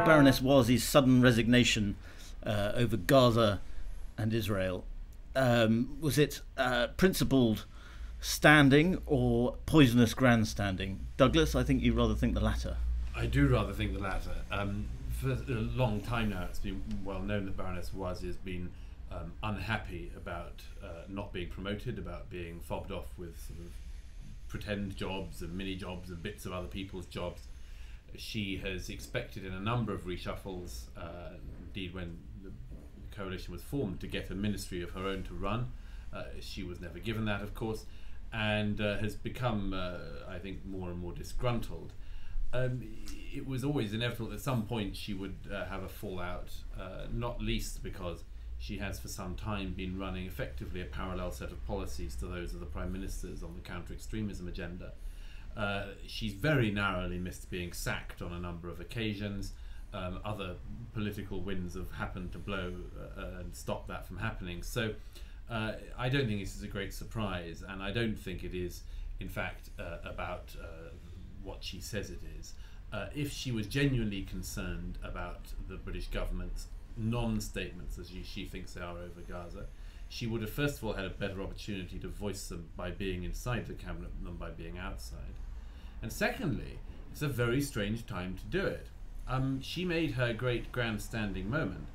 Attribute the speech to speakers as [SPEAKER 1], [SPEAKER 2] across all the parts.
[SPEAKER 1] Baroness Warsi's sudden resignation over Gaza and Israel, was it principled standing or poisonous grandstanding? Douglas, I think you rather think the latter.
[SPEAKER 2] I do rather think the latter. For a long time now, it's been well known that Baroness Warsi has been unhappy about not being promoted, about being fobbed off with sort of pretend jobs and mini jobs and bits of other people's jobs. She has expected in a number of reshuffles, indeed when the coalition was formed, to get a ministry of her own to run. She was never given that, of course, and has become, I think, more and more disgruntled. It was always inevitable that at some point she would have a fallout, not least because she has for some time been running effectively a parallel set of policies to those of the Prime Ministers on the counter-extremism agenda. She's very narrowly missed being sacked on a number of occasions. Other political winds have happened to blow and stop that from happening. So I don't think this is a great surprise, and I don't think it is, in fact, about what she says it is. If she was genuinely concerned about the British government's non-statements, as she thinks they are over Gaza, she would have first of all had a better opportunity to voice them by being inside the cabinet than by being outside. And secondly, it's a very strange time to do it. She made her great grandstanding moment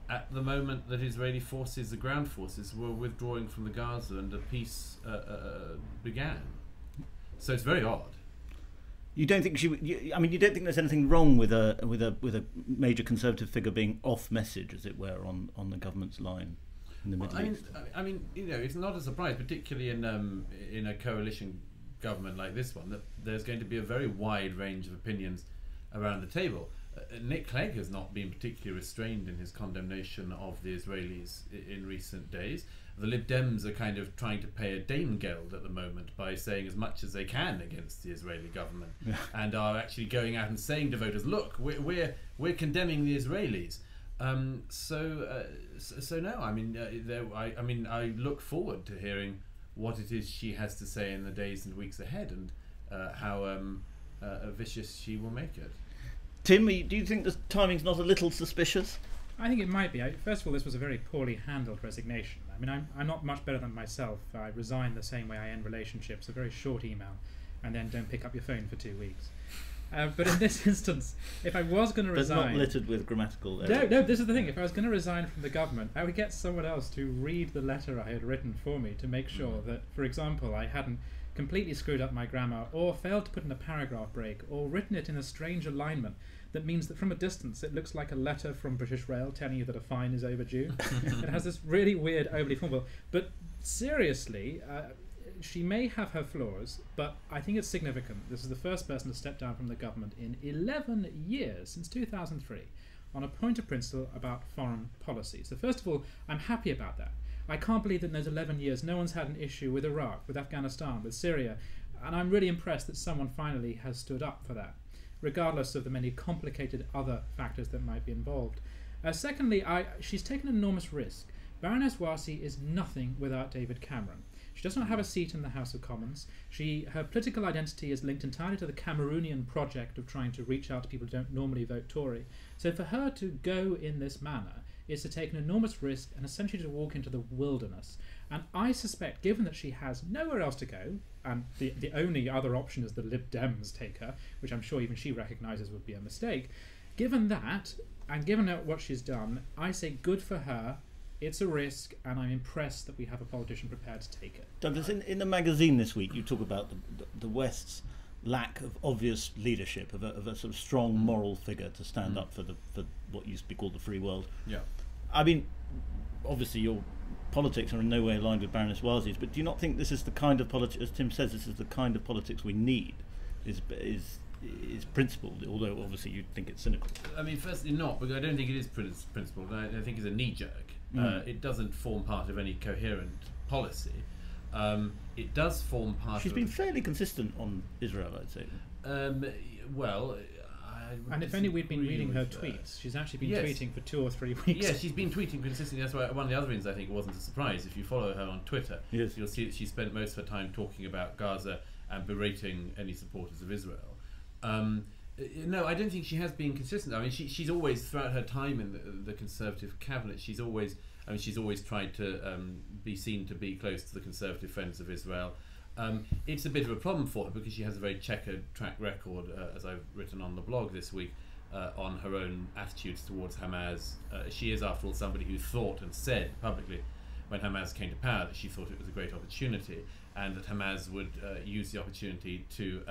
[SPEAKER 2] at the moment that Israeli forces, the ground forces, were withdrawing from the Gaza and a peace began. So it's very odd.
[SPEAKER 1] You don't think you don't think there's anything wrong with a major Conservative figure being off message, as it were, on the government's line in the Middle East?
[SPEAKER 2] I mean, it's not a surprise, particularly in a coalition government like this one, that there's going to be a very wide range of opinions around the table. Nick Clegg has not been particularly restrained in his condemnation of the Israelis in recent days. The Lib Dems are kind of trying to pay a Danegeld at the moment by saying as much as they can against the Israeli government, and are actually going out and saying to voters, "Look, we're condemning the Israelis." So no, I look forward to hearing what it is she has to say in the days and weeks ahead, and how vicious she will make it.
[SPEAKER 1] Tim, do you think the timing's not a little suspicious?
[SPEAKER 3] I think it might be. First of all, this was a very poorly handled resignation. I mean, I'm not much better than myself. I resign the same way I end relationships, a very short email, and then don't pick up your phone for 2 weeks. But in this instance, if I was going to resign...
[SPEAKER 1] But not littered with grammatical errors.
[SPEAKER 3] No, this is the thing. If I was going to resign from the government, I would get someone else to read the letter I had written for me to make sure that, for example, I hadn't completely screwed up my grammar, or failed to put in a paragraph break, or written it in a strange alignment that means that from a distance it looks like a letter from British Rail telling you that a fine is overdue. It has this really weird, overly formal. But seriously, she may have her flaws, but I think it's significant. This is the first person to step down from the government in 11 years, since 2003, on a point of principle about foreign policy. So first of all, I'm happy about that. I can't believe that in those 11 years no one's had an issue with Iraq, with Afghanistan, with Syria, and I'm really impressed that someone finally has stood up for that, regardless of the many complicated other factors that might be involved. Secondly, she's taken an enormous risk. Baroness Warsi is nothing without David Cameron. She does not have a seat in the House of Commons. Her political identity is linked entirely to the Cameroonian project of trying to reach out to people who don't normally vote Tory. So for her to go in this manner is to take an enormous risk and essentially to walk into the wilderness. And I suspect, given that she has nowhere else to go, and the only other option is the Lib Dems take her, which I'm sure even she recognises would be a mistake, given that, and given what she's done, I say good for her. It's a risk, and I'm impressed that we have a politician prepared to take it.
[SPEAKER 1] Douglas, in the magazine this week, you talk about the West's lack of obvious leadership, of a sort of strong moral figure to stand up for what used to be called the free world.
[SPEAKER 2] Yeah.
[SPEAKER 1] I mean, obviously your politics are in no way aligned with Baroness Warsi's, but do you not think this is the kind of politics, as Tim says, this is the kind of politics we need, is principled, although obviously you think it's cynical?
[SPEAKER 2] I mean, firstly not, because I don't think it is principled. I think it's a knee-jerk. It doesn't form part of any coherent policy. It does form part
[SPEAKER 1] She's been fairly consistent on Israel, I'd say.
[SPEAKER 2] Well...
[SPEAKER 3] And if only we'd been reading her tweets. She's actually been tweeting for 2 or 3 weeks.
[SPEAKER 2] Yeah, she's been tweeting consistently. That's why one of the other reasons I think it wasn't a surprise. If you follow her on Twitter, you'll see that she spent most of her time talking about Gaza and berating any supporters of Israel. No, I don't think she has been consistent. I mean, she's always, throughout her time in the Conservative cabinet, she's always tried to be seen to be close to the Conservative friends of Israel. It's a bit of a problem for her because she has a very checkered track record, as I've written on the blog this week, on her own attitudes towards Hamas. She is, after all, somebody who thought and said publicly when Hamas came to power that she thought it was a great opportunity and that Hamas would use the opportunity to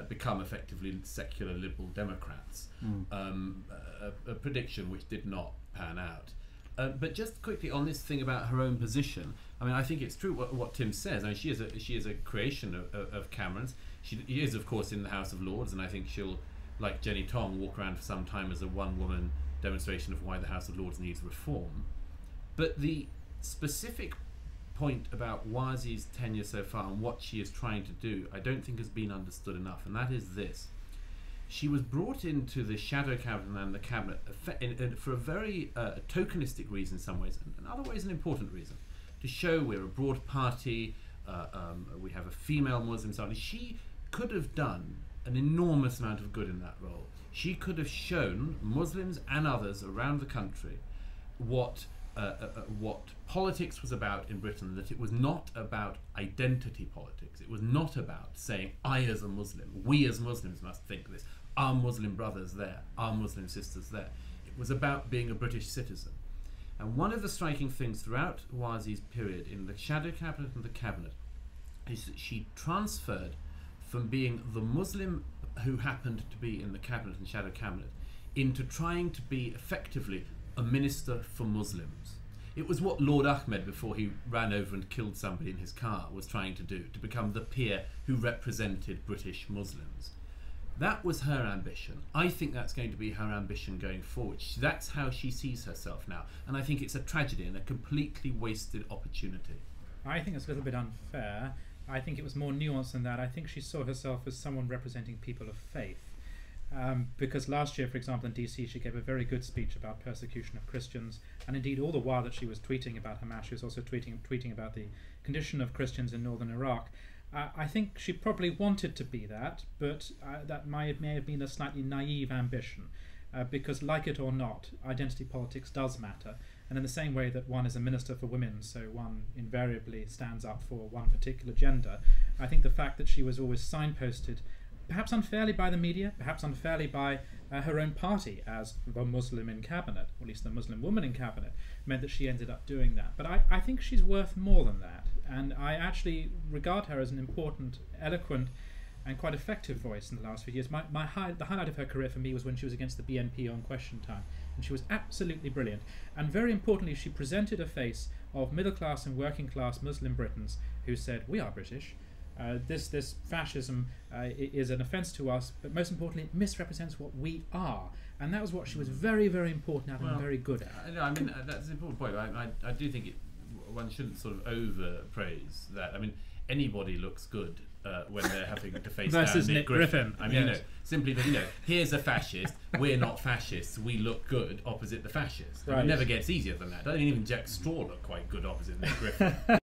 [SPEAKER 2] become effectively secular liberal Democrats. A prediction which did not pan out. But just quickly on this thing about her own position, I mean, I think it's true what Tim says. I mean, she is a creation of Cameron's. She is, of course, in the House of Lords, and I think she'll, like Jenny Tong, walk around for some time as a one-woman demonstration of why the House of Lords needs reform. But the specific point about Warsi's tenure so far and what she is trying to do, I don't think has been understood enough, and that is this. She was brought into the shadow cabinet and the cabinet for a very tokenistic reason in some ways, and in other ways an important reason, to show we're a broad party, we have a female Muslim side. She could have done an enormous amount of good in that role. She could have shown Muslims and others around the country what politics was about in Britain, that it was not about identity politics. It was not about saying, I as a Muslim, we as Muslims must think this, our Muslim brothers there, our Muslim sisters there. It was about being a British citizen. And one of the striking things throughout Warsi's period in the shadow cabinet and the cabinet is that she transferred from being the Muslim who happened to be in the cabinet and shadow cabinet into trying to be effectively a minister for Muslims. It was what Lord Ahmed, before he ran over and killed somebody in his car, was trying to do, to become the peer who represented British Muslims. That was her ambition. I think that's going to be her ambition going forward. That's how she sees herself now. And I think it's a tragedy and a completely wasted opportunity.
[SPEAKER 3] I think it's a little bit unfair. I think it was more nuanced than that. I think she saw herself as someone representing people of faith. Because last year, for example, in DC, she gave a very good speech about persecution of Christians, and indeed all the while that she was tweeting about Hamas, she was also tweeting about the condition of Christians in northern Iraq. I think she probably wanted to be that, but that may have been a slightly naive ambition, because like it or not, identity politics does matter, and in the same way that one is a minister for women, so one invariably stands up for one particular gender, I think the fact that she was always signposted, perhaps unfairly by the media, perhaps unfairly by her own party as the Muslim in cabinet, or at least the Muslim woman in cabinet, meant that she ended up doing that. But I think she's worth more than that, and I actually regard her as an important, eloquent, and quite effective voice in the last few years. The highlight of her career for me was when she was against the BNP on Question Time, and she was absolutely brilliant. And very importantly, she presented a face of middle-class and working-class Muslim Britons who said, we are British, this fascism is an offence to us, but most importantly, it misrepresents what we are. And that was what she was very, very important at and very good at.
[SPEAKER 2] I mean, that's an important point. I do think one shouldn't sort of overpraise that. I mean, anybody looks good when they're having to face
[SPEAKER 3] versus
[SPEAKER 2] down
[SPEAKER 3] Nick Griffin.
[SPEAKER 2] I mean, simply that, here's a fascist, we're not fascists, we look good opposite the fascist. Right. It never gets easier than that. I mean, even Jack Straw looked quite good opposite Nick Griffin.